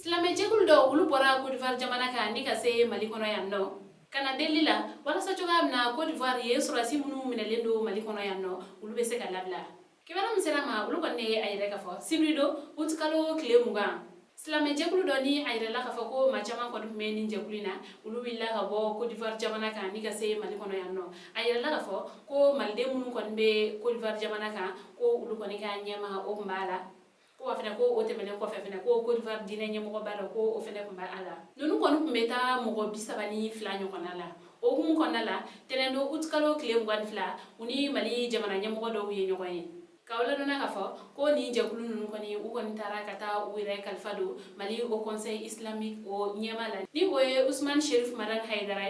Silame jegul do ulu bora Côte d'Ivoire jamana ka ni ka se Mali kono yanno kana delila wala sa joga na Côte d'Ivoire ye surasi munu minelen do Mali kono yanno ulu be se ka labla kibara musera ma ulu konne ayre ka fo sibrido utkalo kile muga Silame jegul do ni ayre la ka fo ko ma jama ko me ni jegulina ulu willa ka bo Côte d'Ivoire jamana ka ni ka se Mali kono yanno ayre la ka fo ko malde munu kon be Côte d'Ivoire jamana ka ko ulu koni ka nyema o mbala ko afena ko o temele ko fefena ko Côte d'Ivoire dine nyemo ko balo ko o fene ko ala nonu ko nu meta mo go bisabani flanyo konala o gum konala tenendo utkalo klem gwan fla uni Mali jamana nyemo ko do wiye nyokoye kawla dona ka fo ko ni jakulu nunu ko ni u ko tara kata u ire kalfado Mali au conseil islamique o nyemala ni boye Ousmane Cherif Madan Haidara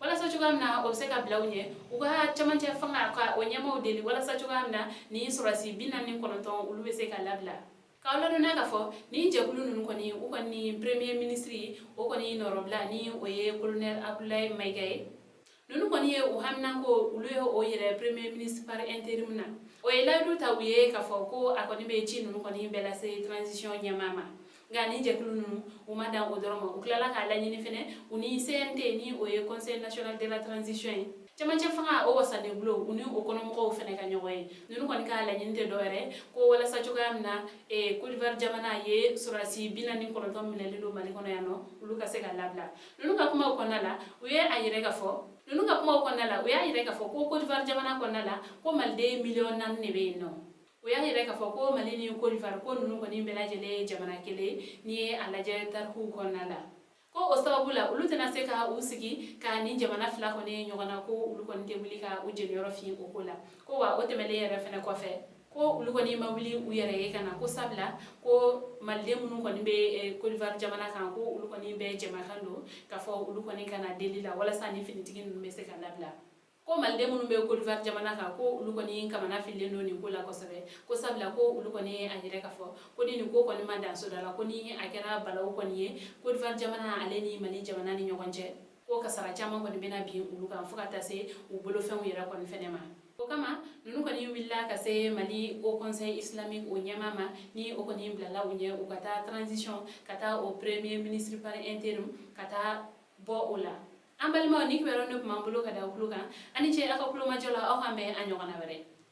wala sa chugam na o se ka blawnye uga chamanche fanga ka o nyama o deli wala sa chugam na ni surasi binan ni konoton ulu se ka labla kawla dona ka fo ni jakulu nun ko ni u ko ni premier ministre o ko ni norobla ni o ye colonel Abdoulaye Maïgaye nunu ko ni o hamna ko ulu o yere premier ministre par intérim na o ela du tawiye ka fo ko akoni be chi nunu ko ni bela se transition nyamama ngani jakulu nunu umada odoroma uklala ka la nyini fene uni CNT ni o ye conseil national de la transition chamanche fanga o wasane bulo uni o kono mo fene ka nyogoy nunu kon ka la nyini te doere ko wala sa chogamna e Côte d'Ivoire jamana ye surasi binani kono tom minele do Mali kono yano ulu ka se ka labla nunu ka kuma ko nala uye ayire ka fo nunu ka kuma ko nala uye ayire ka fo ko Côte d'Ivoire jamana ko nala ko malde million nan ne be no uya yire ka fo ko Mali ni Côte d'Ivoire ko nunu ko ni belajele jamana kele ni alaje tarhu ko nala ko o sababu la ulu tena se ka usigi ka ni jamana fla ko ne nyogana ko ulu ko ndebuli ka u jenioro fi o kola ko wa o temele yere fene ko fe ko ulu ko ni mawli u yere kana ko sabla ko malde munu ko ni be Côte d'Ivoire jamana kan ko ulu ko ni be jama kando ka fo ulu ko ni kana delila wala sa ni finitigi nunu be se ka labla ko malde munu be Côte d'Ivoire jamana ka ko ulu ko ni kamana filendo ni ko la ko sabe ko sabla ko ulu ko ni ayire ka fo ko ni ko ni manda so dala ko ni akera balaw ko ni Côte d'Ivoire jamana ale ni Mali jamana ni nyogonje ko kasara chama ko ni bena bi ulu kan fukata se u bolo fen yera ko ni fenema ko kama nunu ko ni willa ka se Mali au conseil islamique o nyamama ni o ko ni blala unye u kata transition kata au premier ministre par intérim kata bo ola ambalima ni kwero no mambulo kada ukluka ani che aka kulo majola o hambe anyogana were